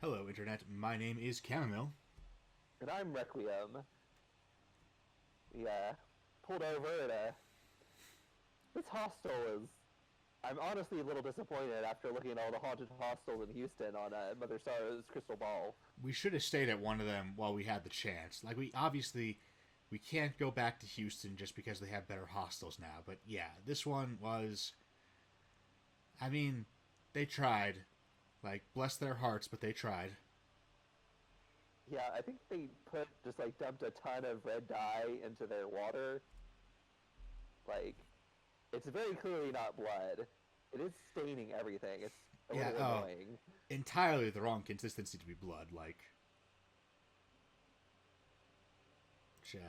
Hello, Internet. My name is Chamomile. And I'm Requiem. We pulled over at this hostel is. I'm honestly a little disappointed after looking at all the haunted hostels in Houston on Mother Star's Crystal Ball. We should have stayed at one of them while we had the chance. Like, we can't go back to Houston just because they have better hostels now. But yeah, this one was. I mean, they tried. Like, bless their hearts, but they tried. Yeah, I think they just like dumped a ton of red dye into their water. Like, it's very clearly not blood. It is staining everything. It's a Yeah, little oh, annoying. entirely the wrong consistency to be blood. Like, uh,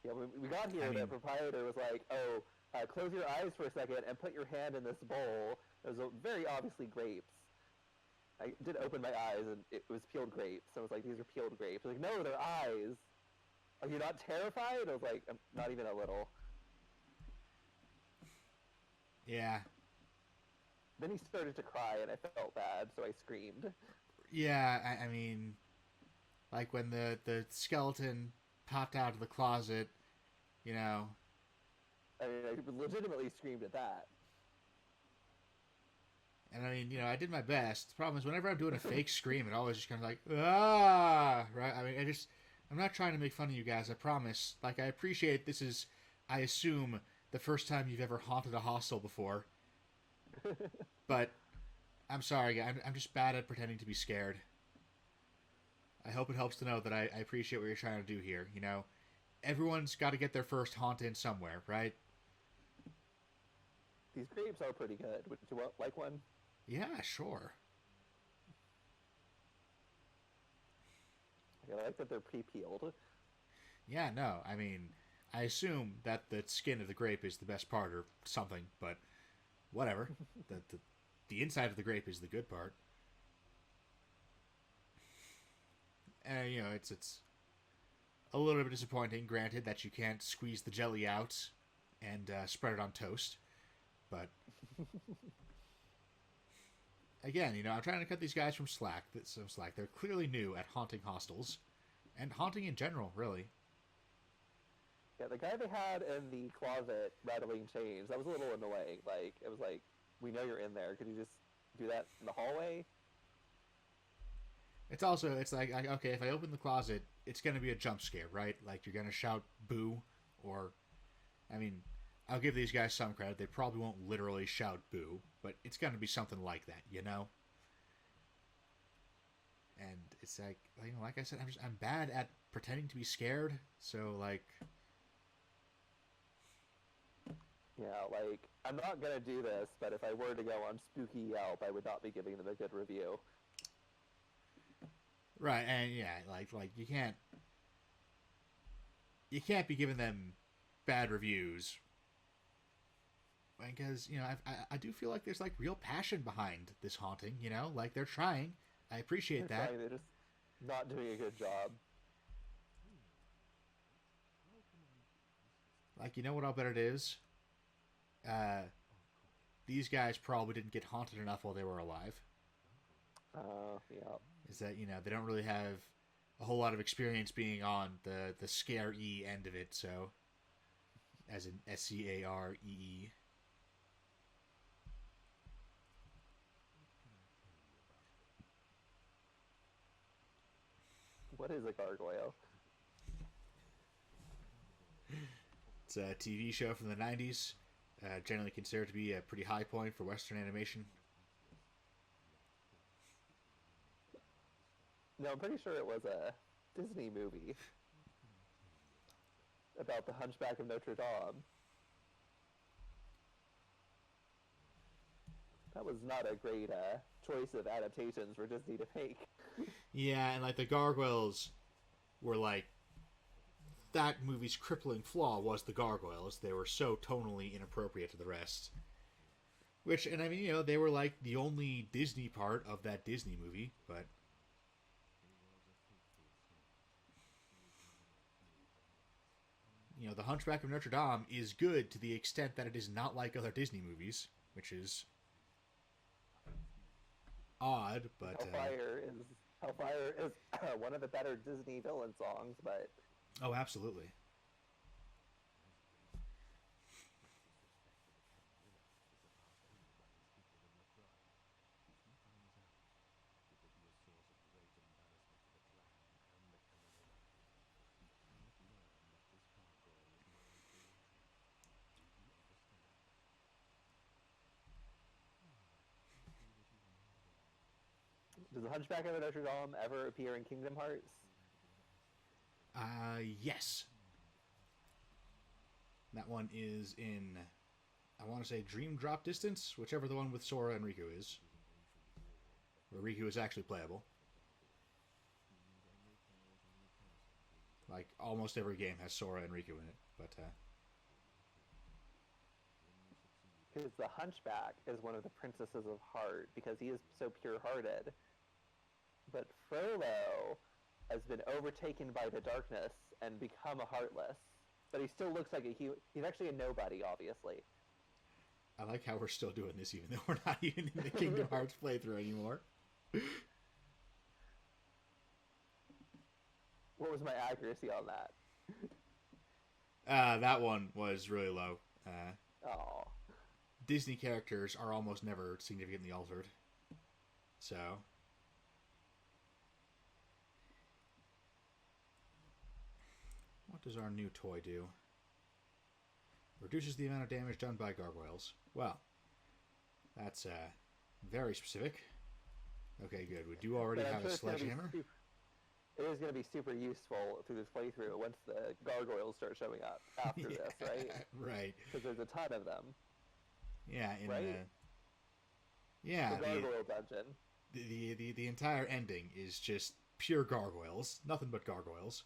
Yeah, when we got I here, the mean, proprietor was like, "Oh, close your eyes for a second and put your hand in this bowl." It was very obviously grapes. I did open my eyes and it was peeled grapes. I was like, "These are peeled grapes." Like, no, they're eyes. Are you not terrified? I was like, "I'm not even a little." yeah, Then he started to cry and I felt bad, so I screamed. yeah. I mean, like when the skeleton popped out of the closet, you know, I mean, I legitimately screamed at that. And I mean, I did my best. The problem is, whenever I'm doing a fake scream, it always just kind of like, ah, right? I mean, I'm not trying to make fun of you guys, I promise. Like, I appreciate this is, I assume, the first time you've ever haunted a hostel before. But, I'm sorry, I'm just bad at pretending to be scared. I hope it helps to know that I appreciate what you're trying to do here, Everyone's got to get their first haunt in somewhere, right? These grapes are pretty good. Would you like one? Yeah, sure. I like that they're pre-peeled. Yeah, no, I mean, I assume that the skin of the grape is the best part or something, but whatever. The inside of the grape is the good part. And it's a little bit disappointing, granted, that you can't squeeze the jelly out and spread it on toast. But again, I'm trying to cut these guys from slack. Some slack. They're clearly new at haunting hostels and haunting in general, really. Yeah, the guy they had in the closet rattling chains, that was a little annoying. Like, it was like, we know you're in there. Could you just do that in the hallway? It's like, okay, if I open the closet, it's gonna be a jump scare, right? Like you're gonna shout boo, or I mean, I'll give these guys some credit. They probably won't literally shout boo, but it's gonna be something like that. And it's like, like I said, I'm bad at pretending to be scared. So like, Yeah, like, I'm not gonna do this, but if I were to go on Spooky Yelp, I would not be giving them a good review. right, and yeah, like you can't be giving them bad reviews because I do feel like there's like real passion behind this haunting. Like they're trying. I appreciate They're that. trying, they're just not doing a good job. Like, what I'll bet it is. Uh, these guys probably didn't get haunted enough while they were alive. Yeah. Is that they don't really have a whole lot of experience being on the scare e end of it. So, as in SCAREE. What is a gargoyle? It's a TV show from the '90s, generally considered to be a pretty high point for Western animation. No, I'm pretty sure it was a Disney movie about the Hunchback of Notre Dame. That was not a great choice of adaptations for Disney to make. Yeah, and like the gargoyles were like that movie's crippling flaw was the gargoyles. They were so tonally inappropriate to the rest. Which, and I mean, they were like the only Disney part of that Disney movie, but The Hunchback of Notre Dame is good to the extent that it is not like other Disney movies. which is odd, but Hellfire is one of the better Disney villain songs, but oh, absolutely. does the Hunchback of Notre Dame ever appear in Kingdom Hearts? Yes. That one is in, I want to say, Dream Drop Distance, whichever the one with Sora and Riku is. Where Riku is actually playable. Like, almost every game has Sora and Riku in it, but, Because the Hunchback is one of the princesses of heart, because he is so pure-hearted. But Frollo has been overtaken by the darkness and become a heartless. But he still looks like he's actually a nobody, obviously. I like how we're still doing this even though we're not even in the Kingdom Hearts playthrough anymore. What was my accuracy on that? That one was really low. Oh. Disney characters are almost never significantly altered. So... what does our new toy do? Reduces the amount of damage done by gargoyles. Well, that's very specific. Okay, good. We do already have a sledgehammer. It is going to be super useful through this playthrough once the gargoyles start showing up after this, right? Right. Because there's a ton of them. Yeah, in right? the gargoyle dungeon. The entire ending is just pure gargoyles. Nothing but gargoyles.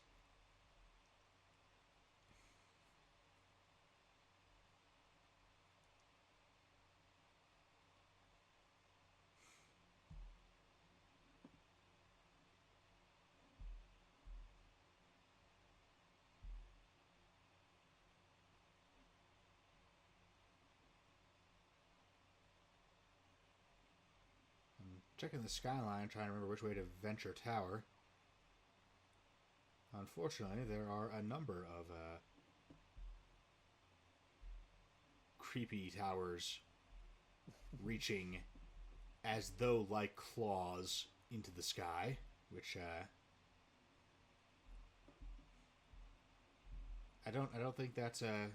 Checking the skyline, trying to remember which way to Venture Tower. Unfortunately, there are a number of creepy towers reaching as though like claws into the sky, which I don't think that's a...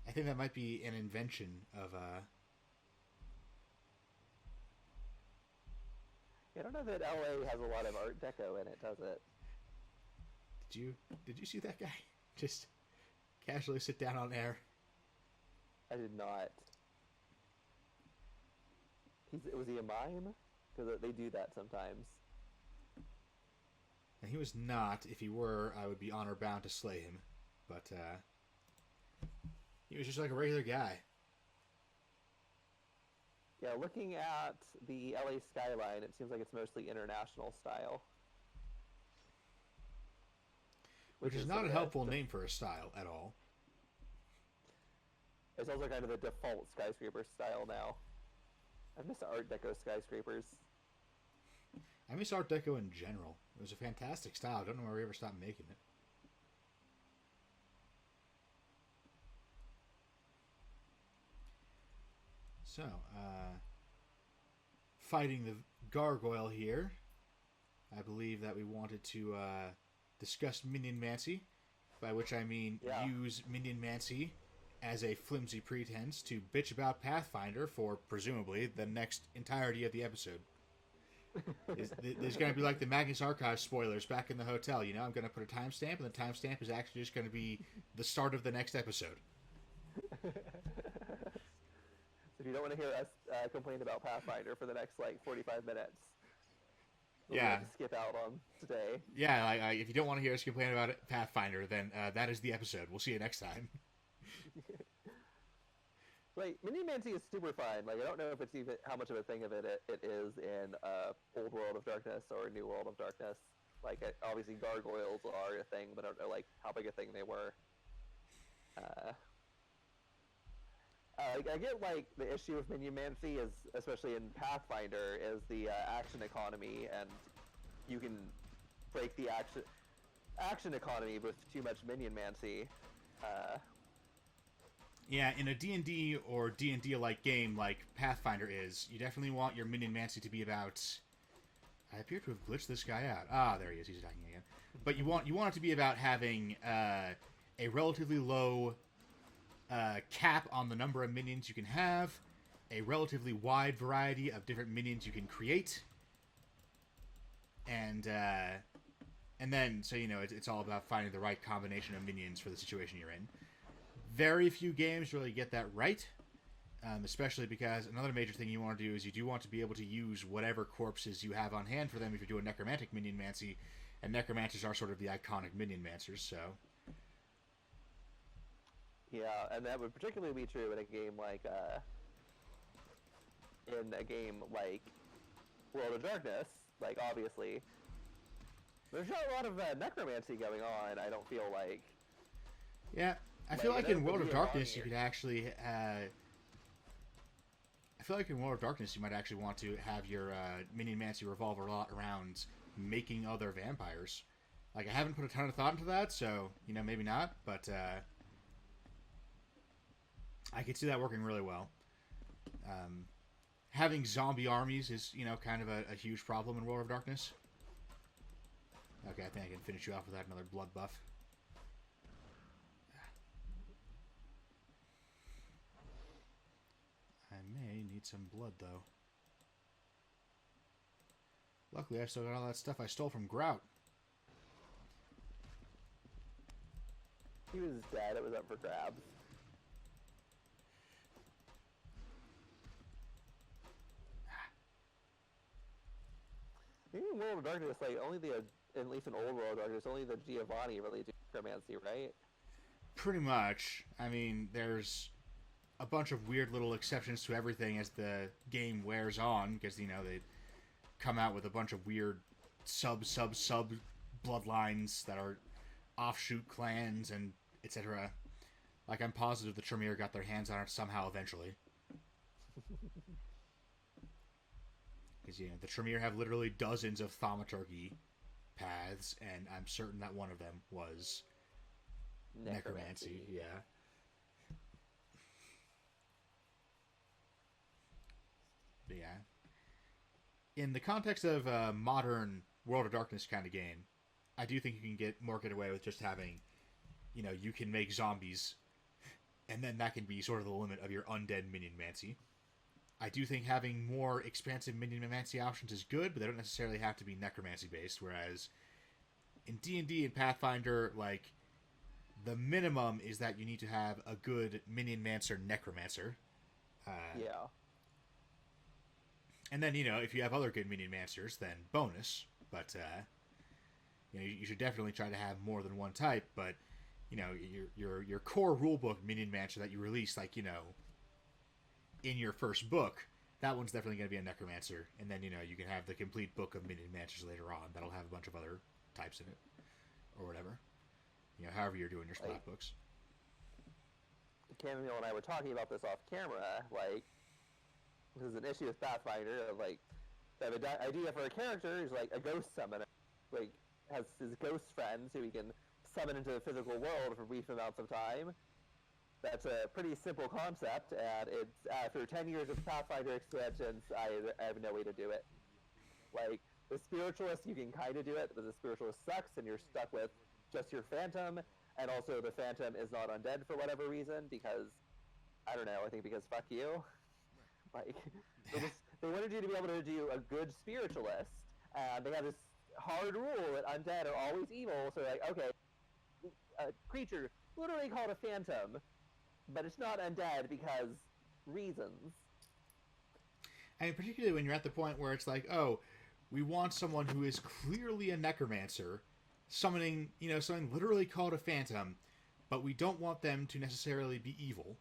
I think that might be an invention of I don't know that LA has a lot of Art Deco in it, does it? Did you see that guy just casually sit down on air? I did not. Was he a mime? Because they do that sometimes. And he was not. If he were, I would be honor bound to slay him. But he was just like a regular guy. Yeah, looking at the LA skyline, it seems like it's mostly international style. Which is not a helpful name for a style at all. It's also kind of the default skyscraper style now. I miss Art Deco skyscrapers. I miss Art Deco in general. It was a fantastic style. I don't know why we ever stopped making it. So, fighting the gargoyle here. I believe that we wanted to discuss Minion Mancy, by which I mean use Minion Mancy as a flimsy pretense to bitch about Pathfinder for, presumably, the next entirety of the episode. There's going to be like the Magnus Archive spoilers back in the hotel, you know? I'm going to put a timestamp, and the timestamp is actually just going to be the start of the next episode. If you don't want to hear us complain about Pathfinder for the next, 45 minutes, we'll have to skip out on today. Yeah, if you don't want to hear us complain about Pathfinder, then that is the episode. We'll see you next time. Minion Mancy is super fun. I don't know if it's even how much of a thing of it is in Old World of Darkness or New World of Darkness. Obviously gargoyles are a thing, but I don't know how big a thing they were. I get like the issue with minion mancy is, especially in Pathfinder, is the action economy, and you can break the action economy with too much minion mancy. Yeah, in a D&D or D&D-like game like Pathfinder is, you definitely want your minion mancy to be about... I appear to have glitched this guy out. Ah, there he is. He's attacking again. But you want it to be about having a relatively low cap on the number of minions you can have, a relatively wide variety of different minions you can create, and then, so, you know, it's all about finding the right combination of minions for the situation you're in. Very few games really get that right, especially because another major thing you want to do is you do want to be able to use whatever corpses you have on hand for them if you're doing necromantic minion mancy, and necromancers are sort of the iconic minion mancers, so... Yeah, and that would particularly be true in a game like World of Darkness. Like, obviously, there's not a lot of necromancy going on. I don't feel like. Yeah, I feel like in World of Darkness you could actually. I feel like in World of Darkness you might actually want to have your minion mancy revolve a lot around making other vampires. Like, I haven't put a ton of thought into that, so you know, maybe not, but. I could see that working really well. Having zombie armies is, you know, kind of a huge problem in World of Darkness. Okay, I think I can finish you off with that another blood buff. I may need some blood, though. Luckily, I still got all that stuff I stole from Grout. He was dead. It was up for grabs. Maybe in World of Darkness, like, only at least in old World of Darkness, only the Giovanni really do necromancy, right? Pretty much. I mean, there's a bunch of weird little exceptions to everything as the game wears on, because, you know, they come out with a bunch of weird sub bloodlines that are offshoot clans and etc. Like, I'm positive the Tremere got their hands on it somehow eventually. Because, you know, the Tremere have literally dozens of thaumaturgy paths, and I'm certain that one of them was necromancy. Yeah. But yeah. In the context of a modern World of Darkness kind of game, I do think you can get away with just having, you know, you can make zombies, and then that can be sort of the limit of your undead minion mancy. I do think having more expansive minion mancy options is good, but they don't necessarily have to be necromancy based, whereas in D&D and Pathfinder, like, the minimum is that you need to have a good minion mancer necromancer. Yeah. And then, you know, if you have other good minion mancers, then bonus. But, you know, you should definitely try to have more than one type, but, you know, your core rulebook minion mancer that you release, like, you know, in your first book, that one's definitely going to be a necromancer, and then, you know, you can have the complete book of minion mancers later on that'll have a bunch of other types in it, or whatever. You know, however you're doing your splat books. Camille and I were talking about this off camera, like, this is an issue with Pathfinder, of, like, they have an idea for a character who's, like, a ghost summoner, like, has his ghost friends who he can summon into the physical world for brief amounts of time. That's a pretty simple concept, and it's after 10 years of Pathfinder expansions, I have no way to do it. Like, the Spiritualist, you can kind of do it, but the Spiritualist sucks, and you're stuck with just your Phantom, and also the Phantom is not undead for whatever reason, because, I don't know, I think because fuck you. Like, they wanted you to be able to do a good Spiritualist, and they have this hard rule that undead are always evil, so like, okay, a creature literally called a Phantom, but it's not undead because reasons. And particularly when you're at the point where it's like, oh, we want someone who is clearly a necromancer, summoning, you know, something literally called a phantom, but we don't want them to necessarily be evil.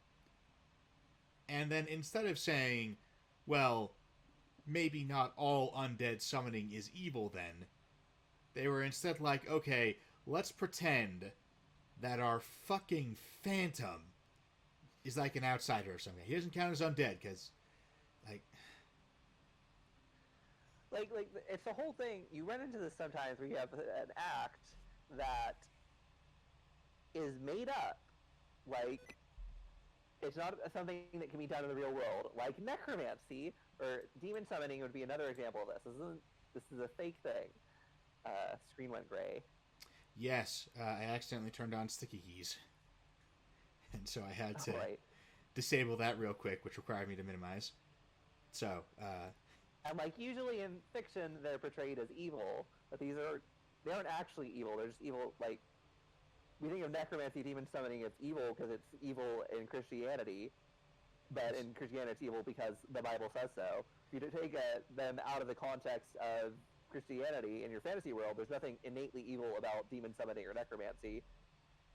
And then instead of saying, well, maybe not all undead summoning is evil then, they were instead like, okay, let's pretend that our fucking phantom is like an outsider or something. He doesn't count as undead because, like, it's the whole thing. You run into this sometimes where you have an act that is made up, like it's not something that can be done in the real world, like necromancy or demon summoning would be another example of this. This is a fake thing. Screen went gray. Yes, I accidentally turned on sticky keys, and so I had to disable that real quick, which required me to minimize. So, and like usually in fiction, they're portrayed as evil, but they aren't actually evil. They're just evil. Like we think of necromancy, demon summoning, it's evil because it's evil in Christianity, but in Christianity it's evil because the Bible says so. If you take them out of the context of Christianity in your fantasy world, there's nothing innately evil about demon summoning or necromancy.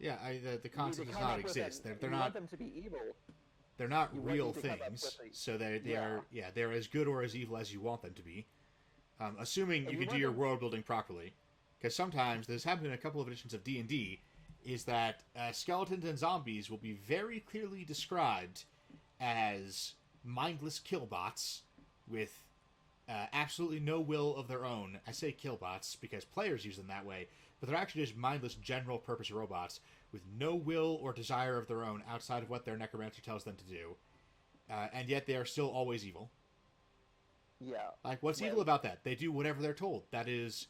Yeah, the concept does not exist. They're not. Want them to be evil. They're not real things, so they're as good or as evil as you want them to be, assuming you can do your world building properly. Because sometimes this happened in a couple of editions of D&D, is that skeletons and zombies will be very clearly described as mindless killbots with absolutely no will of their own. I say killbots because players use them that way, but they're actually just mindless general purpose robots with no will or desire of their own outside of what their necromancer tells them to do. And yet they are still always evil. Yeah. Like, what's evil about that? They do whatever they're told. That is,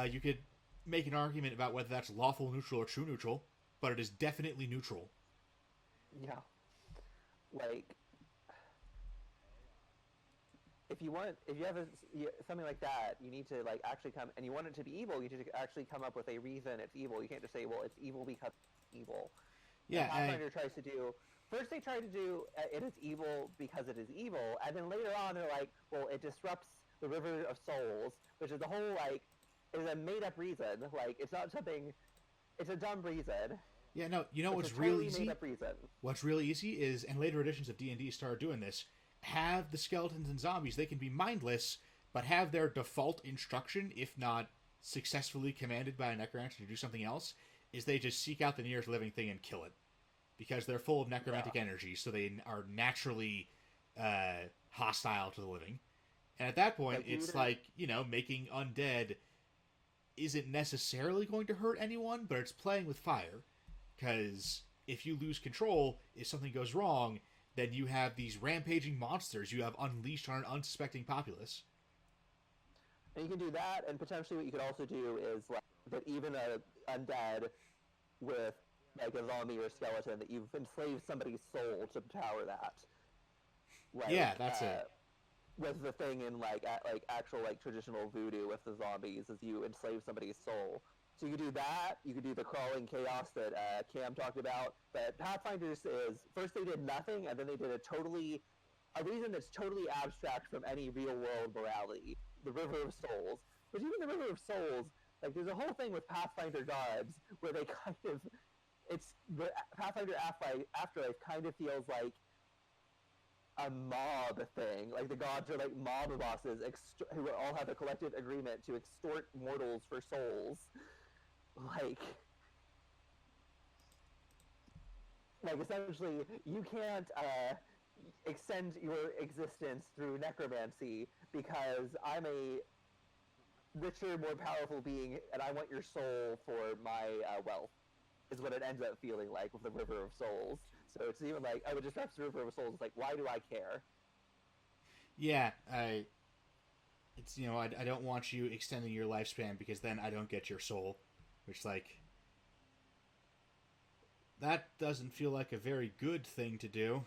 you could make an argument about whether that's lawful neutral or true neutral, but it is definitely neutral. Yeah. Like, if you have something like that, you need to like actually come, and you want it to be evil, you need to actually come up with a reason it's evil. You can't just say, well, it's evil because it's evil. Yeah. Pathfinder tries to do. First, they try to do it is evil because it is evil, and then later on, they're like, well, it disrupts the river of souls, which is the whole like is a made up reason. Like it's not something. It's a dumb reason. Yeah. No. You know what's real easy? What's really easy is, and later editions of D&D started doing this. Have the skeletons and zombies, they can be mindless, but have their default instruction, if not successfully commanded by a necromancer to do something else, is they just seek out the nearest living thing and kill it. Because they're full of necromantic energy, so they are naturally hostile to the living. And at that point, it's like, making undead isn't necessarily going to hurt anyone, but it's playing with fire. Because if you lose control, if something goes wrong, then you have these rampaging monsters you have unleashed on an unsuspecting populace. And you can do that, and potentially what you could also do is like that even a undead with like a zombie or a skeleton, that you've enslaved somebody's soul to power that. Like, yeah, that's it. Was the thing in like actual like traditional voodoo with the zombies is you enslave somebody's soul. So you could do that. You could do the crawling chaos that Cam talked about. But Pathfinders is first they did nothing, and then they did a reason that's totally abstract from any real world morality. The River of Souls, but even the River of Souls, like there's a whole thing with Pathfinder gods where they kind of the Pathfinder Afterlife kind of feels like a mob thing. Like the gods are like mob bosses who all have a collective agreement to extort mortals for souls. Like essentially, you can't extend your existence through necromancy because I'm a richer, more powerful being, and I want your soul for my wealth. Is what it ends up feeling like with the River of Souls. So it's even like, it disrupts the River of Souls. It's like, why do I care? Yeah, I don't want you extending your lifespan because then I don't get your soul. Which, like, that doesn't feel like a very good thing to do.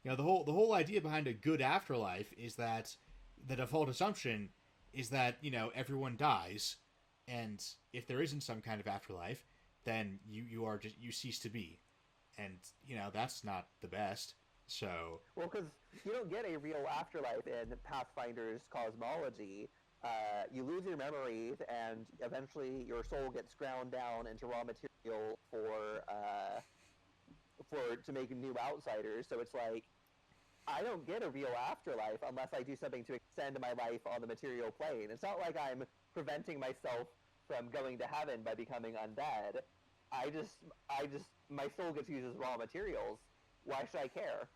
The whole idea behind a good afterlife is that the default assumption is that, everyone dies, and if there isn't some kind of afterlife, then you cease to be. And, that's not the best. So... Well, because you don't get a real afterlife in Pathfinder's cosmology. You lose your memories, and eventually your soul gets ground down into raw material to make new outsiders. So it's like, I don't get a real afterlife unless I do something to extend my life on the material plane. It's not like I'm preventing myself from going to heaven by becoming undead. My soul gets used as raw materials. why should I care?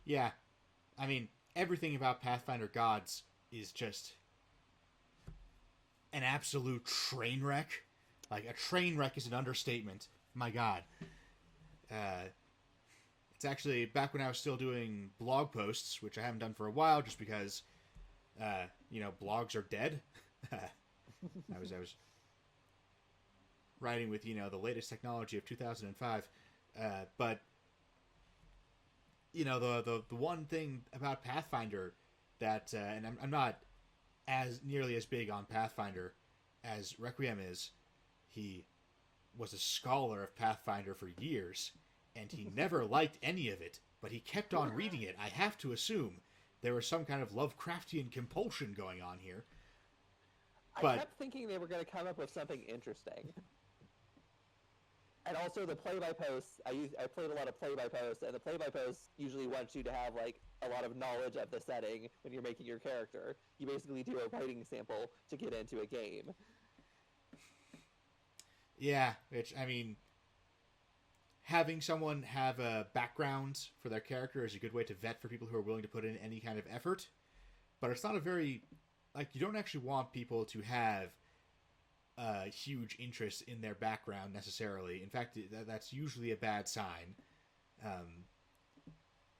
Yeah, I mean, everything about Pathfinder Gods is just an absolute train wreck. Like, a train wreck is an understatement. My God. It's actually back when I was still doing blog posts, which I haven't done for a while, just because, blogs are dead. I was writing with the latest technology of 2005, but the one thing about Pathfinder that, and I'm not as nearly as big on Pathfinder as Requiem is. He was a scholar of Pathfinder for years, and he never liked any of it, but he kept on reading it. I have to assume there was some kind of Lovecraftian compulsion going on here. I kept thinking they were going to come up with something interesting. And also the play-by-posts, I played a lot of play-by-posts, and the play-by-posts usually want you to have, like, a lot of knowledge of the setting when you're making your character. You basically do a writing sample to get into a game. Yeah, which, I mean, having someone have a background for their character is a good way to vet for people who are willing to put in any kind of effort. But it's not a very, you don't actually want people to have a huge interest in their background necessarily. In fact, that's usually a bad sign.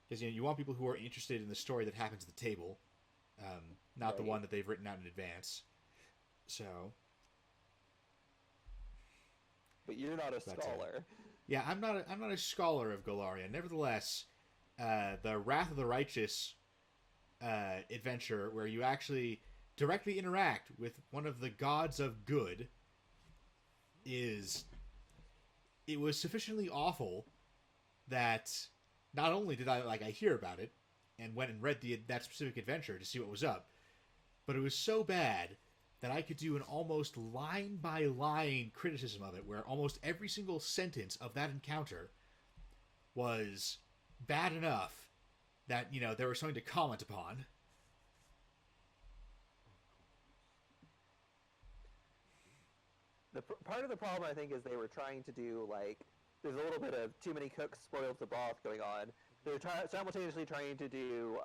Because you want people who are interested in the story that happens at the table, not the one that they've written out in advance. So, but you're not a scholar. Yeah, I'm not a scholar of Golarion. Nevertheless, the Wrath of the Righteous adventure, where you actually directly interact with one of the gods of good, it was sufficiently awful that not only did I hear about it and went and read that specific adventure to see what was up, but it was so bad that I could do an almost line-by-line criticism of it, where almost every single sentence of that encounter was bad enough that, there was something to comment upon. Part of the problem, I think, is they were trying to do, there's a little bit of too many cooks spoils the broth going on. They're simultaneously trying to do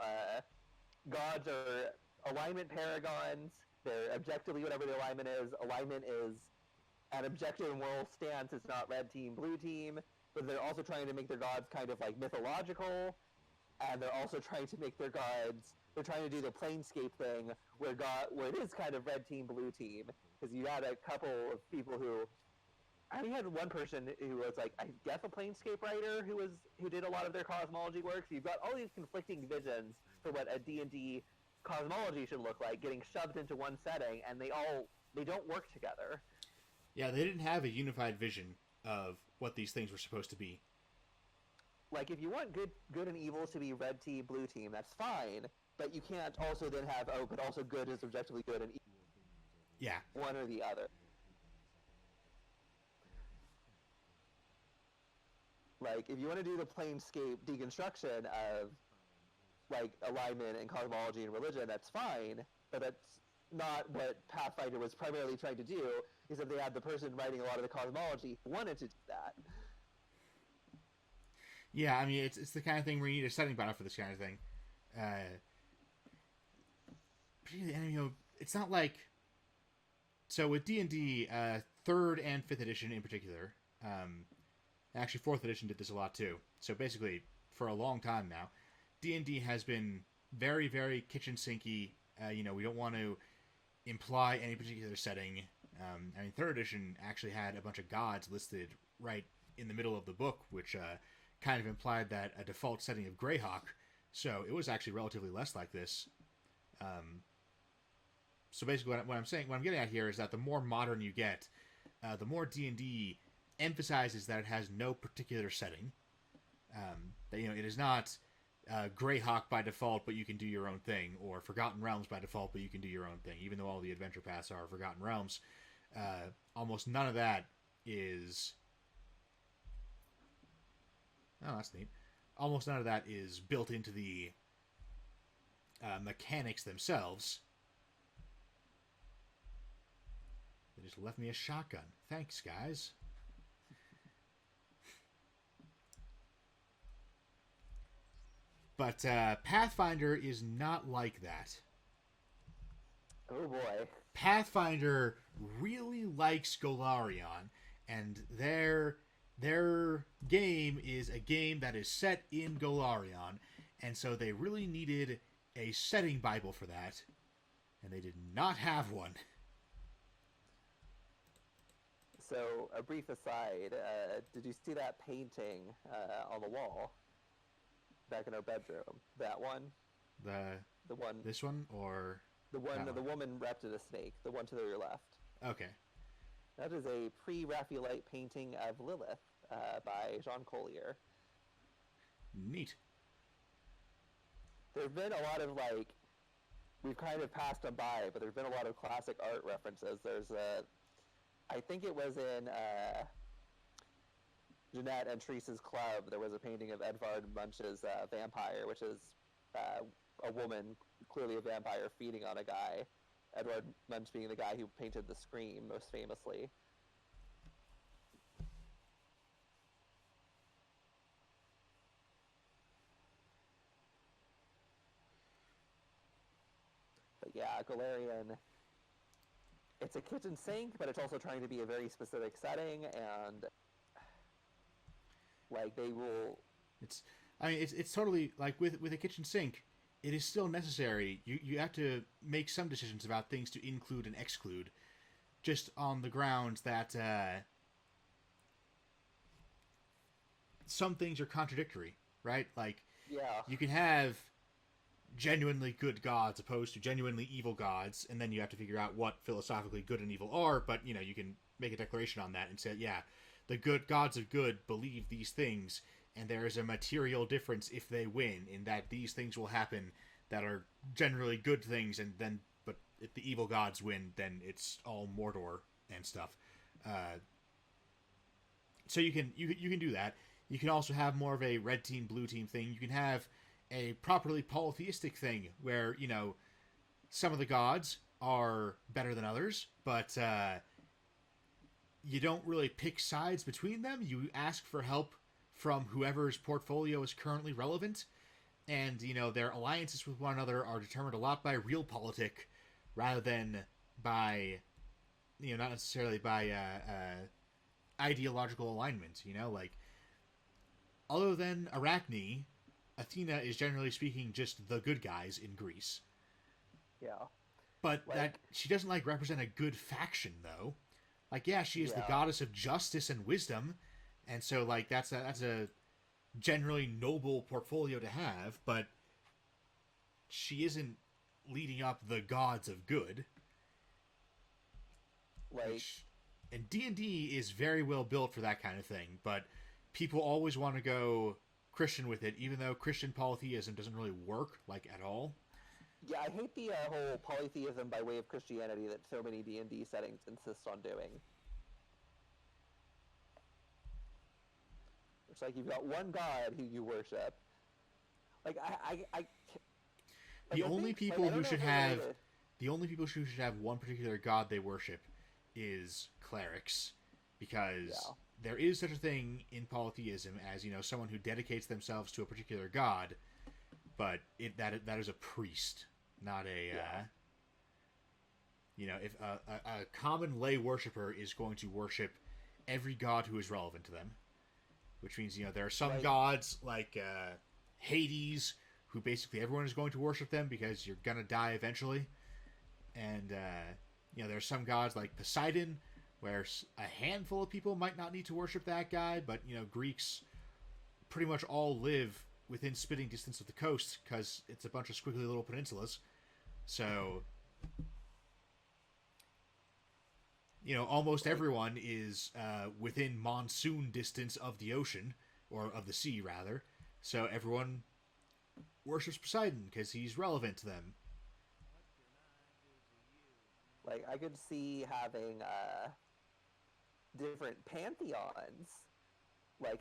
gods are alignment paragons. They're objectively whatever the alignment is. Alignment is an objective moral stance. It's not red team, blue team. But they're also trying to make their gods kind of mythological. And they're also trying to make their gods... They're trying to do the Planescape thing where it is kind of red team, blue team. Because you had a couple of people who... I only had one person who was I guess a Planescape writer who did a lot of their cosmology work. So you've got all these conflicting visions for what a D&D cosmology should look like getting shoved into one setting, and they don't work together. Yeah, they didn't have a unified vision of what these things were supposed to be. If you want good and evil to be red team, blue team, that's fine, but you can't also then have, but also good is objectively good and evil. Yeah. One or the other. If you want to do the Planescape deconstruction of alignment and cosmology and religion, that's fine, but that's not what Pathfinder was primarily trying to do, is that they had the person writing a lot of the cosmology who wanted to do that. Yeah, I mean, it's the kind of thing where you need a setting battle for this kind of thing. And, it's not so with D&D, 3rd and 5th edition in particular, actually 4th edition did this a lot too. So basically, for a long time now, D&D has been very, very kitchen sinky. We don't want to imply any particular setting. 3rd edition actually had a bunch of gods listed right in the middle of the book, which kind of implied that a default setting of Greyhawk. So it was actually relatively less like this. So basically, what I'm getting at here is that the more modern you get, the more D&D emphasizes that it has no particular setting. That it is not Greyhawk by default, but you can do your own thing, or Forgotten Realms by default, but you can do your own thing. Even though all the adventure paths are Forgotten Realms, almost none of that is. Oh, that's neat. Almost none of that is built into the mechanics themselves. They just left me a shotgun. Thanks, guys. But Pathfinder is not like that. Oh boy. Pathfinder really likes Golarion, and their game is a game that is set in Golarion, and so they really needed a setting Bible for that, and they did not have one. So, a brief aside, did you see that painting on the wall back in our bedroom? That one? The The one, this one or the one, that the one? woman wrapped in a snake, the one to your left. Okay, That is a pre-Raphaelite painting of Lilith by Jean Collier. neat. There've been a lot of like, we've kind of passed them by, but there's been a lot of classic art references. There's I think it was in Jeanette and Teresa's club. There was a painting of Edvard Munch's vampire, which is a woman, clearly a vampire, feeding on a guy. Edvard Munch being the guy who painted The Scream most famously. But yeah, Galarian, it's a kitchen sink, but it's also trying to be a very specific setting, and like they will. It's totally like with a kitchen sink. It is still necessary. You have to make some decisions about things to include and exclude, just on the grounds that some things are contradictory, right? Like Yeah. you can have genuinely good gods opposed to genuinely evil gods, and then you have to figure out what philosophically good and evil are. But you can make a declaration on that and say, yeah, the good gods of good believe these things, and there is a material difference if they win, in that these things will happen that are generally good things, and then but if the evil gods win, then it's all Mordor and stuff. So you can do that. You can also have more of a red team blue team thing. You can have a properly polytheistic thing where some of the gods are better than others, but you don't really pick sides between them. You ask for help from whoever's portfolio is currently relevant, and their alliances with one another are determined a lot by realpolitik rather than by not necessarily by ideological alignment. Like, other than Arachne, Athena is generally speaking just the good guys in Greece. Yeah. But that she doesn't represent a good faction though. Like, yeah, she is the goddess of justice and wisdom, and so that's a generally noble portfolio to have, but she isn't leading up the gods of good. And D&D is very well built for that kind of thing, but people always want to go Christian with it, even though Christian polytheism doesn't really work at all. Yeah, I hate the whole polytheism by way of Christianity that so many D&D settings insist on doing. It's like you've got one god who you worship. The only people who should have one particular god they worship is clerics, because there is such a thing in polytheism as someone who dedicates themselves to a particular god, but that is a priest, not a if a common lay worshiper is going to worship every god who is relevant to them, which means there are some gods like Hades, who basically everyone is going to worship them because you're gonna die eventually, and there are some gods like Poseidon, where a handful of people might not need to worship that guy, but Greeks pretty much all live within spitting distance of the coast because it's a bunch of squiggly little peninsulas. So almost everyone is within monsoon distance of the ocean, or of the sea rather. So everyone worships Poseidon because he's relevant to them. I could see having different pantheons,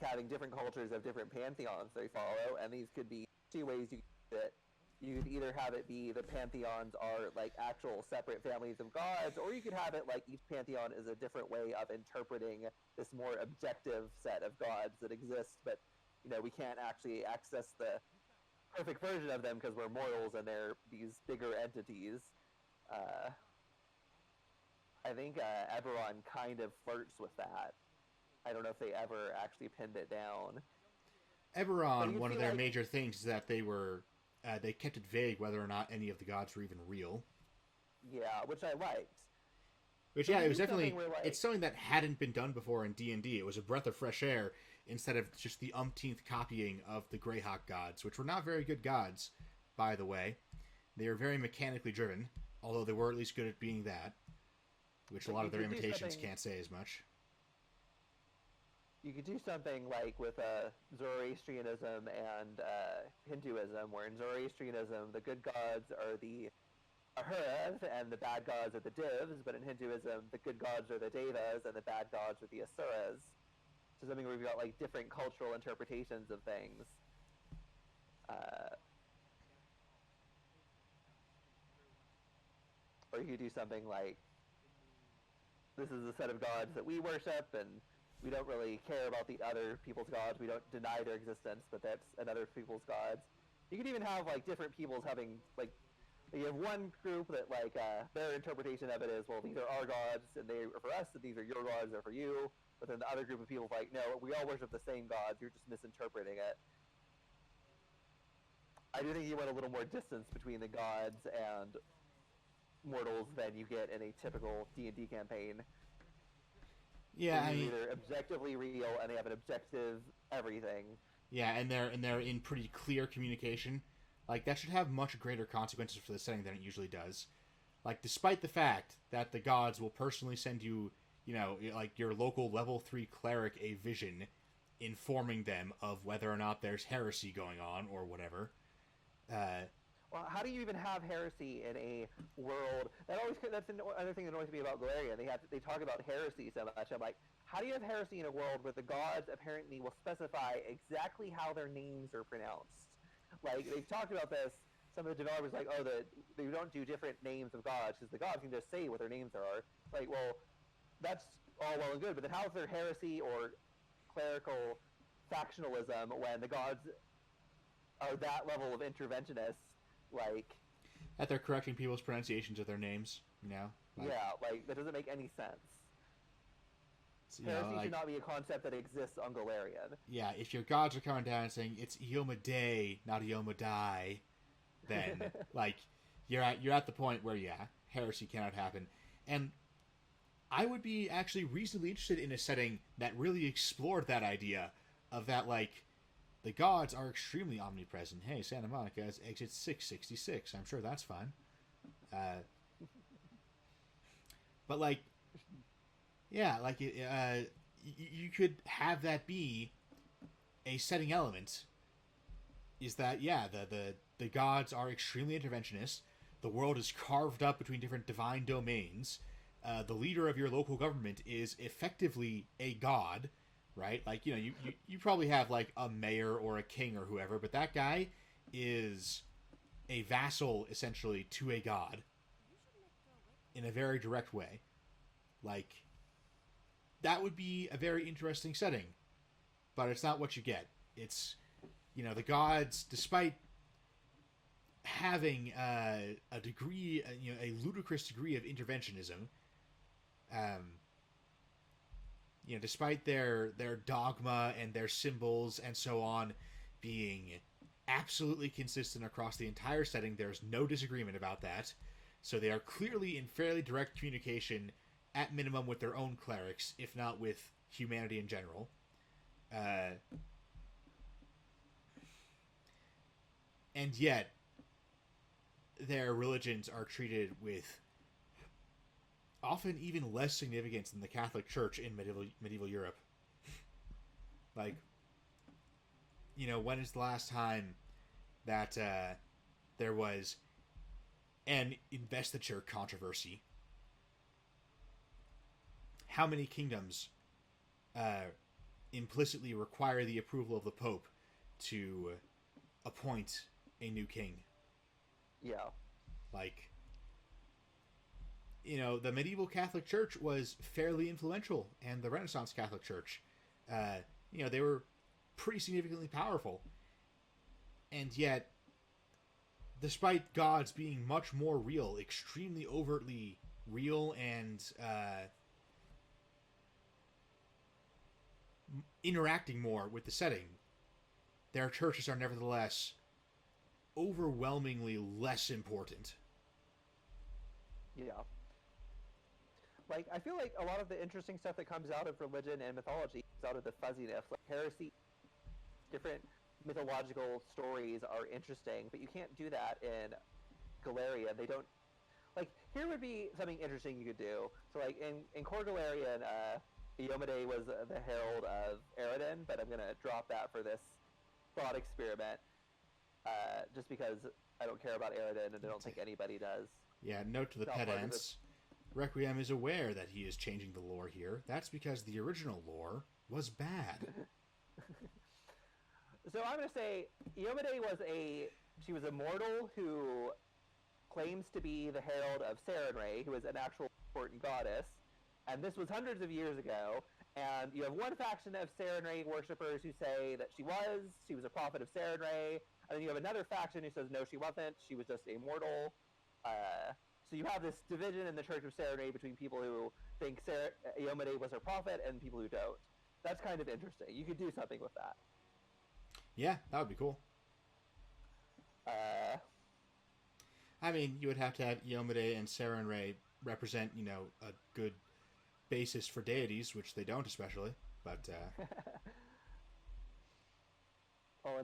having different cultures of different pantheons they follow, and these could be two ways you could do it. You could either have it be the pantheons are actual separate families of gods, or you could have it each pantheon is a different way of interpreting this more objective set of gods that exist, but we can't actually access the perfect version of them because we're mortals and they're these bigger entities. I think Eberron kind of flirts with that. I don't know if they ever actually pinned it down. Eberron, one of their major things is that they kept it vague whether or not any of the gods were even real. Yeah, which I liked. Which, yeah, it was definitely, it's something that hadn't been done before in D&D. It was a breath of fresh air instead of just the umpteenth copying of the Greyhawk gods, which were not very good gods, by the way. They were very mechanically driven, although they were at least good at being that, which a lot of their imitations can't say as much. You could do something like with Zoroastrianism and Hinduism, where in Zoroastrianism the good gods are the Ahurav and the bad gods are the Divs, but in Hinduism the good gods are the Devas and the bad gods are the Asuras. So something where we've got like different cultural interpretations of things. Or you could do something like, this is a set of gods that we worship, and we don't really care about the other people's gods. We don't deny their existence, but that's another people's gods. You could even have like different peoples having like, you have one group that like their interpretation of it is, well, these are our gods and they are for us, and these are your gods, they're for you. But then the other group of people like, no, we all worship the same gods. You're just misinterpreting it. I do think you want a little more distance between the gods and mortals than you get in a typical D&D campaign. Yeah, I mean, either objectively real and they have an objective everything. Yeah, and they're in pretty clear communication. Like, that should have much greater consequences for the setting than it usually does. Like, despite the fact that the gods will personally send you, you know, like your local level 3 cleric a vision informing them of whether or not there's heresy going on or whatever. Well, how do you even have heresy in a world that's another thing that annoys me about Galarian. They talk about heresy so much. I'm like, how do you have heresy in a world where the gods apparently will specify exactly how their names are pronounced? Like, they've talked about this. Some of the developers like, oh, they don't do different names of gods because the gods can just say what their names are. Like, well, that's all well and good, but then how is there heresy or clerical factionalism when the gods are that level of interventionists? Like, that they're correcting people's pronunciations of their names, you know? Like, yeah, like, that doesn't make any sense. Heresy should not be a concept that exists on Galarian. Yeah, if your gods are coming down and saying it's Ioma Day, not Ioma Die, then like you're at the point where heresy cannot happen. And I would be actually reasonably interested in a setting that really explored that idea of that, like, the gods are extremely omnipresent. Hey, Santa Monica is exit 666. I'm sure that's fine. But like, yeah, like you could have that be a setting element. Is that the gods are extremely interventionist. The world is carved up between different divine domains. The leader of your local government is effectively a god, right? Like, you know, you probably have like a mayor or a king or whoever, but that guy is a vassal essentially to a god in a very direct way. Like, that would be a very interesting setting, but it's not what you get. It's, you know, the gods, despite having a degree, you know, a ludicrous degree of interventionism, you know, despite their dogma and their symbols and so on being absolutely consistent across the entire setting, there's no disagreement about that. So they are clearly in fairly direct communication, at minimum with their own clerics, if not with humanity in general. And yet, their religions are treated with often even less significance than the Catholic Church in medieval Europe. Like, you know, when is the last time that there was an investiture controversy? How many kingdoms implicitly require the approval of the Pope to appoint a new king? Yeah. Like, you know, the medieval Catholic Church was fairly influential, and the Renaissance Catholic Church, you know, they were pretty significantly powerful. And yet, despite gods being much more real, extremely overtly real, and interacting more with the setting, their churches are nevertheless overwhelmingly less important. Yeah. Like, I feel like a lot of the interesting stuff that comes out of religion and mythology comes out of the fuzziness. Like, heresy, different mythological stories are interesting, but you can't do that in Galeria. They don't... Like, here would be something interesting you could do. So, like, in Core Galarian, Iomade was the herald of Eredin, but I'm going to drop that for this thought experiment, just because I don't care about Eredin, and I don't think anybody does. Yeah, note to the pedants. Requiem is aware that he is changing the lore here. That's because the original lore was bad. So I'm going to say Iomade she was a mortal who claims to be the herald of Sarenrae, who is an actual important goddess. And this was hundreds of years ago. And you have one faction of Sarenrae worshippers who say that she was a prophet of Sarenrae. And then you have another faction who says, no, she wasn't. She was just a mortal. So you have this division in the Church of Sarenrae between people who think Iomade was her prophet and people who don't. That's kind of interesting. You could do something with that. Yeah, that would be cool. I mean, you would have to have Iomade and Sarenrae represent, a good basis for deities, which they don't especially, but... Well,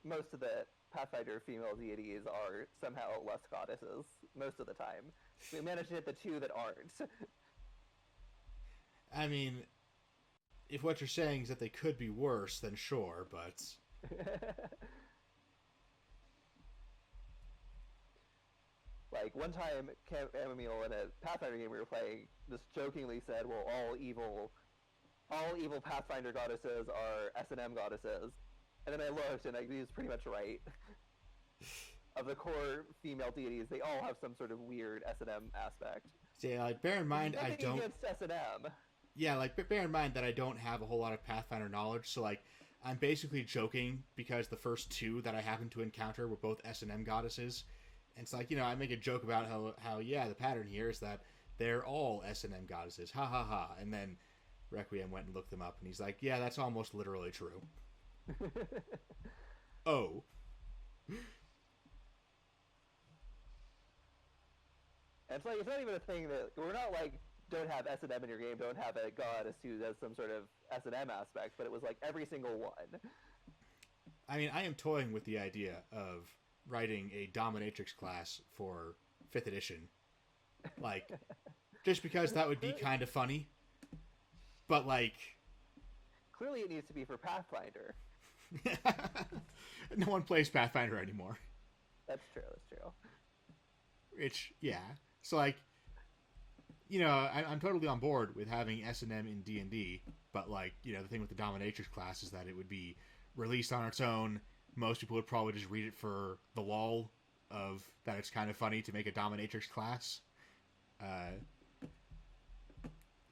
most of the Pathfinder female deities are somehow less goddesses, most of the time. We managed to hit the two that aren't. I mean, if what you're saying is that they could be worse, then sure, but... Like, one time, Chamomile in a Pathfinder game we were playing just jokingly said, well, all evil Pathfinder goddesses are S&M goddesses. And then I looked, and he was pretty much right. Of the core female deities, they all have some sort of weird S&M aspect. Yeah, like, bear in mind, I don't... against S&M. Yeah, like, bear in mind that I don't have a whole lot of Pathfinder knowledge, so, like, I'm basically joking because the first two that I happened to encounter were both S&M goddesses. And it's like, I make a joke about how the pattern here is that they're all S&M goddesses. Ha ha ha. And then Requiem went and looked them up, and he's like, yeah, that's almost literally true. Oh. And it's like, it's not even a thing that... We're not like, don't have S&M in your game, don't have a goddess who does some sort of S&M aspect, but it was like every single one. I mean, I am toying with the idea of writing a dominatrix class for 5th edition. Like, just because that would be kind of funny. But, like... Clearly it needs to be for Pathfinder. No one plays Pathfinder anymore. That's true. Which, yeah. So, like, I'm totally on board with having S&M in D&D, but, like, the thing with the dominatrix class is that it would be released on its own. Most people would probably just read it for the lol of that it's kind of funny to make a dominatrix class.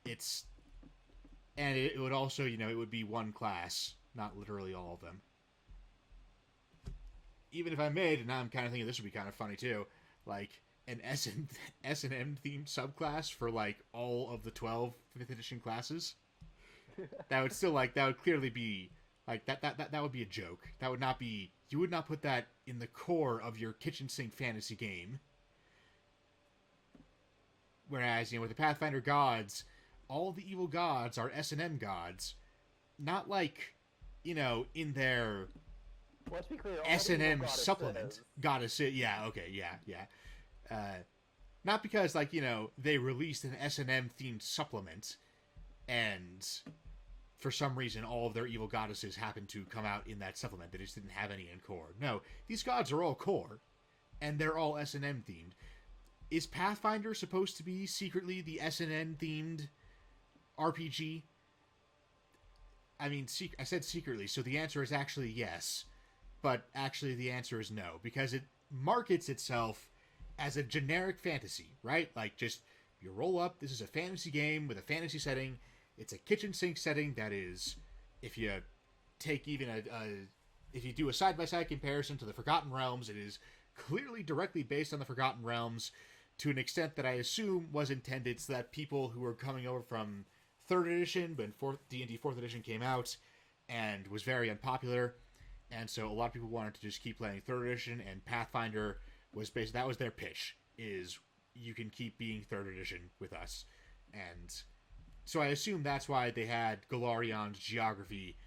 It would also, it would be one class, not literally all of them. Even if I made, and now I'm kind of thinking this would be kind of funny too, like an S&M themed subclass for like all of the 12 5th edition classes. That would clearly be like that would be a joke. That would not be, you would not put that in the core of your kitchen sink fantasy game. Whereas, with the Pathfinder gods, all the evil gods are S&M gods. Not like, in their let's be clear, S&M supplement. Goddesses. Yeah, okay, yeah. Not because, like, they released an S&M themed supplement and for some reason all of their evil goddesses happened to come out in that supplement. They just didn't have any in core. No, these gods are all core and they're all S&M themed. Is Pathfinder supposed to be secretly the S&M themed RPG? I mean, I said secretly, so the answer is actually yes. But actually the answer is no, because it markets itself as a generic fantasy, right? Like, just, you roll up, this is a fantasy game with a fantasy setting. It's a kitchen sink setting that is, if you take even if you do a side-by-side comparison to the Forgotten Realms, it is clearly directly based on the Forgotten Realms to an extent that I assume was intended so that people who were coming over from 3rd edition when D&D 4th edition came out and was very unpopular, and so a lot of people wanted to just keep playing 3rd edition, and Pathfinder was basically, that was their pitch, is you can keep being 3rd edition with us. And so I assume that's why they had Golarion geography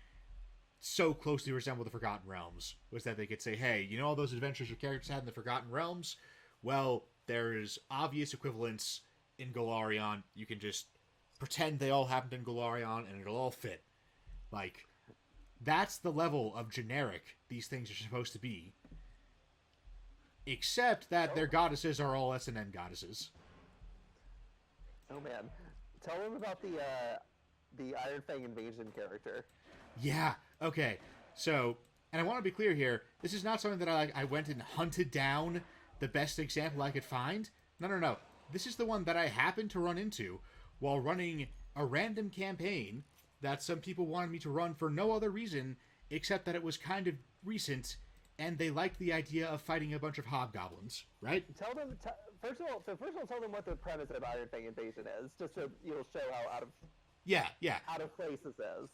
so closely resemble the Forgotten Realms, was that they could say, hey, you know all those adventures your characters had in the Forgotten Realms? Well, there's obvious equivalence in Golarion. You can just pretend they all happened in Golarion and it'll all fit. Like, that's the level of generic these things are supposed to be. Except that their goddesses are all S&M goddesses. Oh man. Tell them about the Iron Fang invasion character. Yeah, okay. So, and I want to be clear here, this is not something that I went and hunted down the best example I could find. No. This is the one that I happened to run into while running a random campaign that some people wanted me to run for no other reason except that it was kind of recent and they liked the idea of fighting a bunch of hobgoblins, right? Tell them, first of all, tell them what the premise of Iron Fang invasion is, just so you'll show how out of place this is.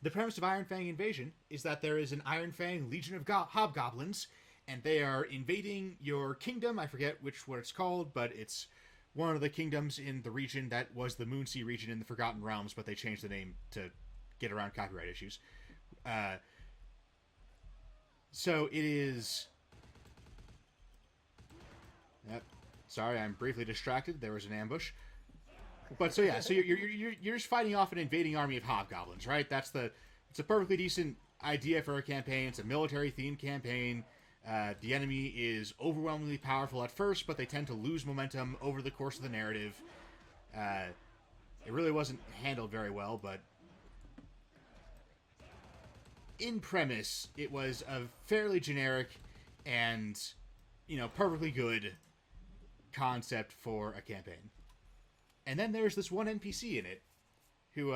The premise of Iron Fang Invasion is that there is an Iron Fang legion of hobgoblins, and they are invading your kingdom. I forget what it's called, but it's one of the kingdoms in the region that was the Moonsea region in the Forgotten Realms, but they changed the name to get around copyright issues. So it is... Yep. Sorry, I'm briefly distracted. There was an ambush. But so yeah, so you're just fighting off an invading army of hobgoblins, right? It's a perfectly decent idea for a campaign. It's a military-themed campaign. The enemy is overwhelmingly powerful at first, but they tend to lose momentum over the course of the narrative. It really wasn't handled very well, but in premise, it was a fairly generic and, perfectly good concept for a campaign. And then there's this one NPC in it who,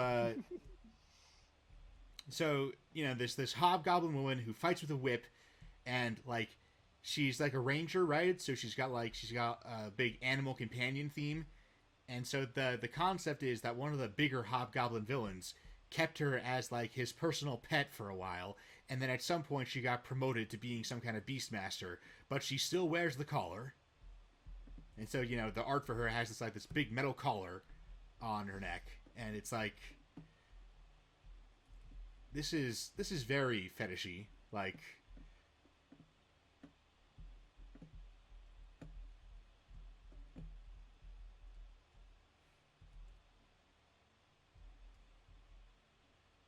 so, this hobgoblin woman who fights with a whip, and, she's like a ranger, right? So she's got a big animal companion theme. And so the concept is that one of the bigger hobgoblin villains kept her as, his personal pet for a while, and then at some point she got promoted to being some kind of beastmaster, but she still wears the collar. And so, the art for her has this big metal collar on her neck. And it's this is very fetishy.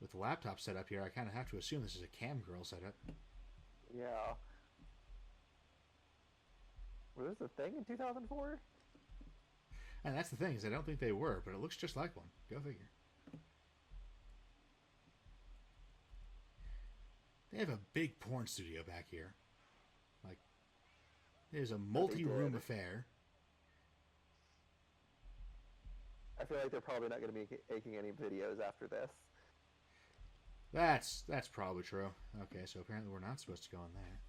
With the laptop set up here, I kind of have to assume this is a cam girl setup. Yeah. Was this a thing in 2004? And that's the thing, is I don't think they were, but it looks just like one. Go figure. They have a big porn studio back here. There's a multi-room affair. I feel like they're probably not going to be making any videos after this. That's probably true. Okay, so apparently we're not supposed to go in there.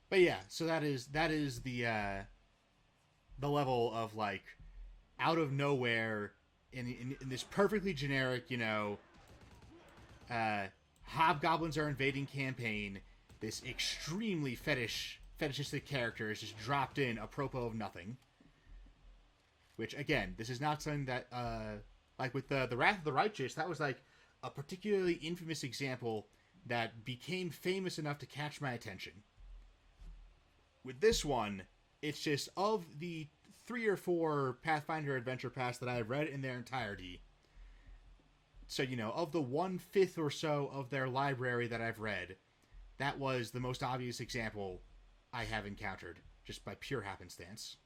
But yeah, so that is the level of out of nowhere in this perfectly generic, hobgoblins are invading campaign. This extremely fetishistic character is just dropped in apropos of nothing. Which again, this is not something that with the Wrath of the Righteous, that was a particularly infamous example that became famous enough to catch my attention. With this one, it's just of the 3 or 4 Pathfinder adventure packs that I've read in their entirety. So, of the 1/5 or so of their library that I've read, that was the most obvious example I have encountered, just by pure happenstance.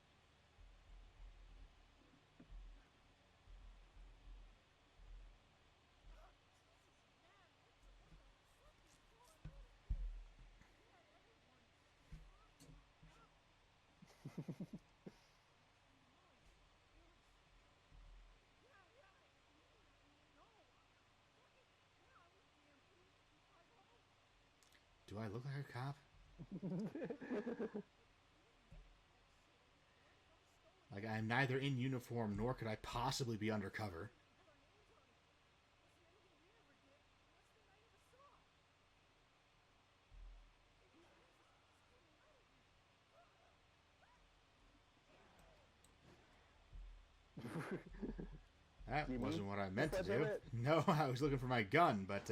Do I look like a cop? Like, I'm neither in uniform nor could I possibly be undercover. That wasn't what I meant to do. No, I was looking for my gun, but,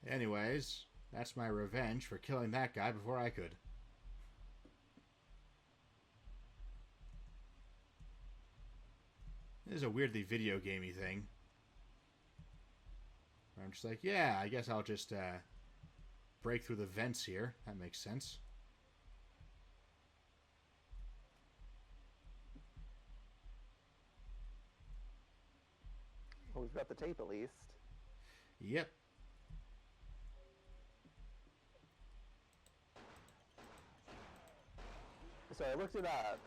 anyways, that's my revenge for killing that guy before I could. This is a weirdly video gamey thing. I'm just like, yeah, I guess I'll just, break through the vents here. That makes sense. Well, we've got the tape at least. Yep. So I looked it up,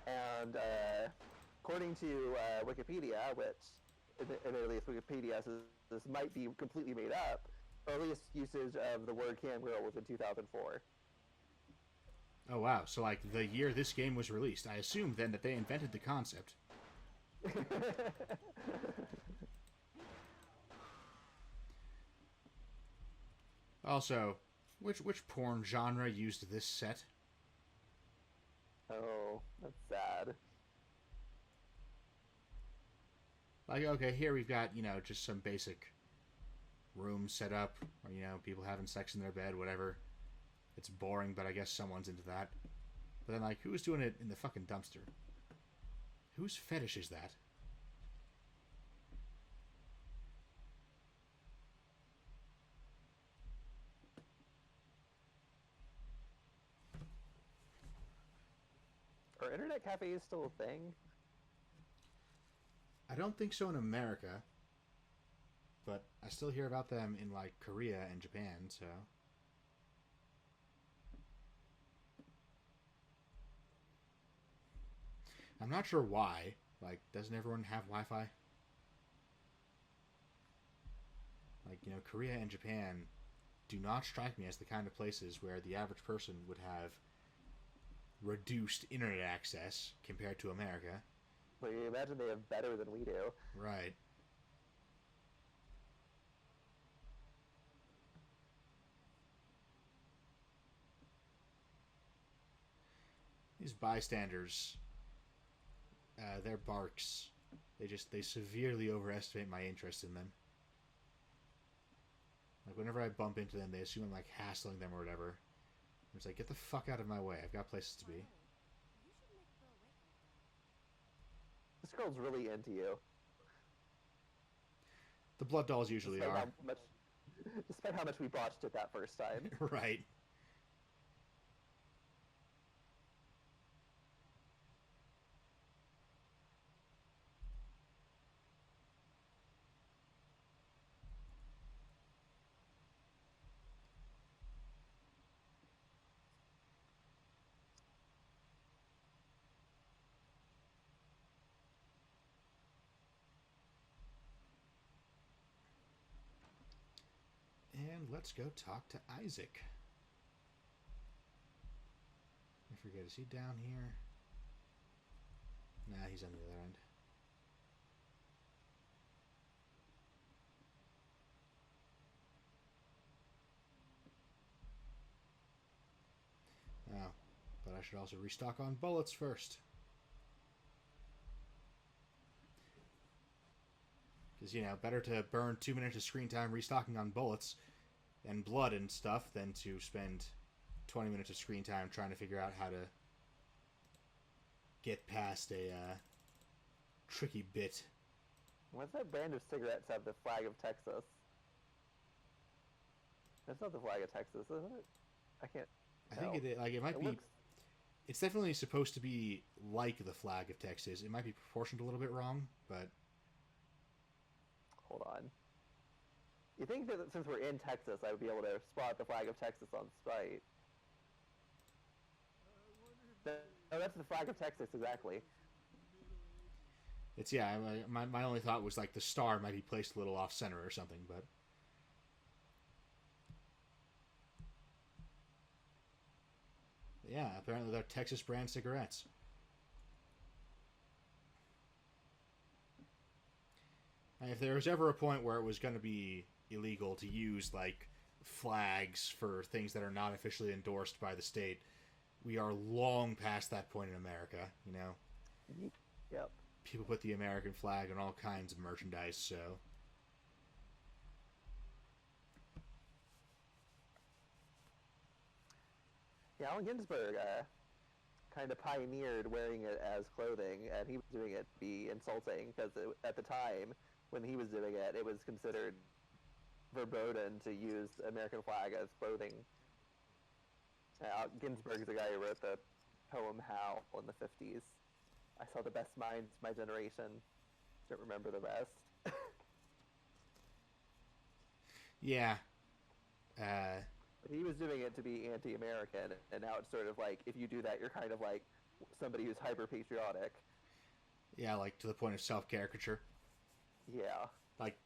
and according to Wikipedia, which admittedly Wikipedia says this might be completely made up, earliest usage of the word camgirl was in 2004. Oh wow, so like the year this game was released. I assumed then that they invented the concept. Also, which porn genre used this set? Oh, that's sad. Like, okay, here we've got, you know, just some basic rooms set up, or, you know, people having sex in their bed, whatever. It's boring, but I guess someone's into that. But then, like, who's doing it in the fucking dumpster? Whose fetish is that? Are internet cafes still a thing? I don't think so in America, but I still hear about them in, like, Korea and Japan, so... I'm not sure why. Like, doesn't everyone have Wi-Fi? Like, you know, Korea and Japan do not strike me as the kind of places where the average person would have reduced internet access compared to America. Well, you imagine they have better than we do. Right. These bystanders, their barks, they severely overestimate my interest in them. Like, whenever I bump into them, they assume I'm, like, hassling them or whatever. It's like, get the fuck out of my way. I've got places to be. This girl's really into you. The blood dolls usually are. Despite how much we botched it that first time. Right. And let's go talk to Isaac. I forget, is he down here? Nah, he's on the other end. Oh, but I should also restock on bullets first. Because, you know, better to burn 2 minutes of screen time restocking on bullets and blood and stuff than to spend 20 minutes of screen time trying to figure out how to get past a tricky bit. What's that brand of cigarettes have the flag of Texas? That's not the flag of Texas, is it? I can't I think it, like, it might be... It's definitely supposed to be like the flag of Texas. It might be proportioned a little bit wrong, but... Hold on. You think that since we're in Texas, I would be able to spot the flag of Texas on sight? No, that's the flag of Texas, exactly. It's yeah. My only thought was like the star might be placed a little off center or something, but yeah, apparently they're Texas brand cigarettes. And if there was ever a point where it was going to be illegal to use like flags for things that are not officially endorsed by the state, we are long past that point in America. You know, Yep. people put the American flag on all kinds of merchandise, so Yeah, Allen Ginsberg kind of pioneered wearing it as clothing, and he was doing it to be insulting because at the time when he was doing it, it was considered verboten to use the American flag as clothing. Ginsberg is the guy who wrote the poem "Howl" in the 50s. I saw the best minds of my generation. Don't remember the rest. yeah. Uh, He was doing it to be anti-American, and now it's sort of like if you do that, you're kind of like somebody who's hyper-patriotic. yeah, like to the point of self-caricature. Yeah. Like,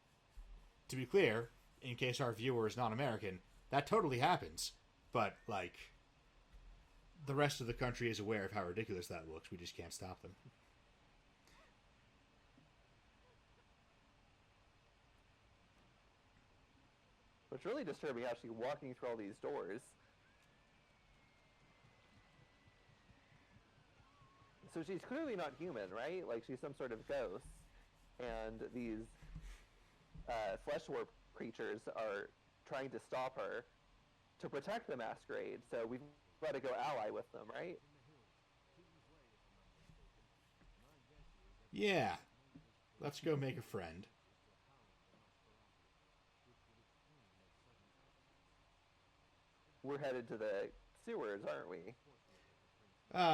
to be clear, in case our viewer is not American, that totally happens. But, like, the rest of the country is aware of how ridiculous that looks. We just can't stop them. What's really disturbing, actually, walking through all these doors. So she's clearly not human, right? Like, she's some sort of ghost. And these flesh warp creatures are trying to stop her to protect the masquerade. So we've got to go ally with them, right? Yeah. Let's go make a friend. We're headed to the sewers, aren't we?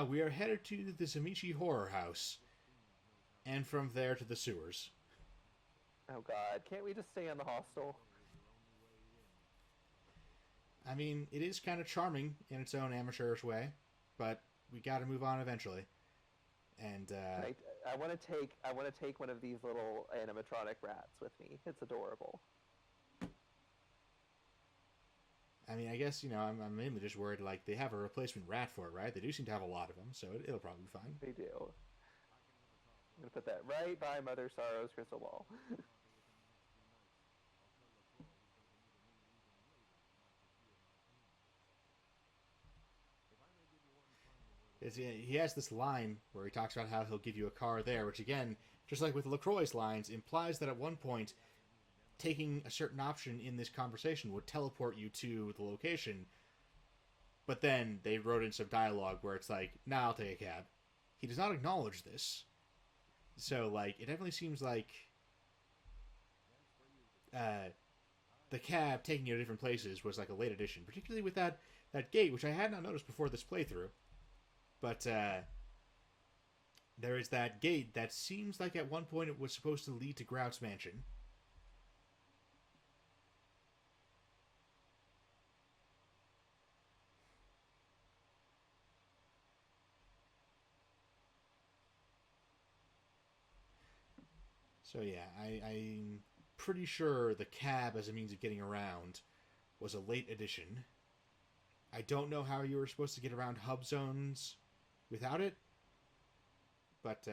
We are headed to the Zamichi Horror House. And from there to the sewers. Oh god, can't we just stay in the hostel? I mean, it is kind of charming in its own amateurish way, but we gotta move on eventually. And, I want to take one of these little animatronic rats with me. It's adorable. I mean, I guess, you know, I'm mainly just worried, like, they have a replacement rat for it, right? They do seem to have a lot of them, so it'll probably be fine. They do. I'm going to put that right by Mother Sorrow's crystal ball. He has this line where he talks about how he'll give you a car there, which, again, just like with LaCroix's lines, implies that at one point, taking a certain option in this conversation would teleport you to the location. But then they wrote in some dialogue where it's like, nah, I'll take a cab. He does not acknowledge this. So, like, it definitely seems like the cab taking you to different places was like a late addition, particularly with that gate, which I had not noticed before this playthrough. But there is that gate that seems like at one point it was supposed to lead to Grout's mansion. So yeah, I'm pretty sure the cab as a means of getting around was a late addition. I don't know how you were supposed to get around hub zones without it, but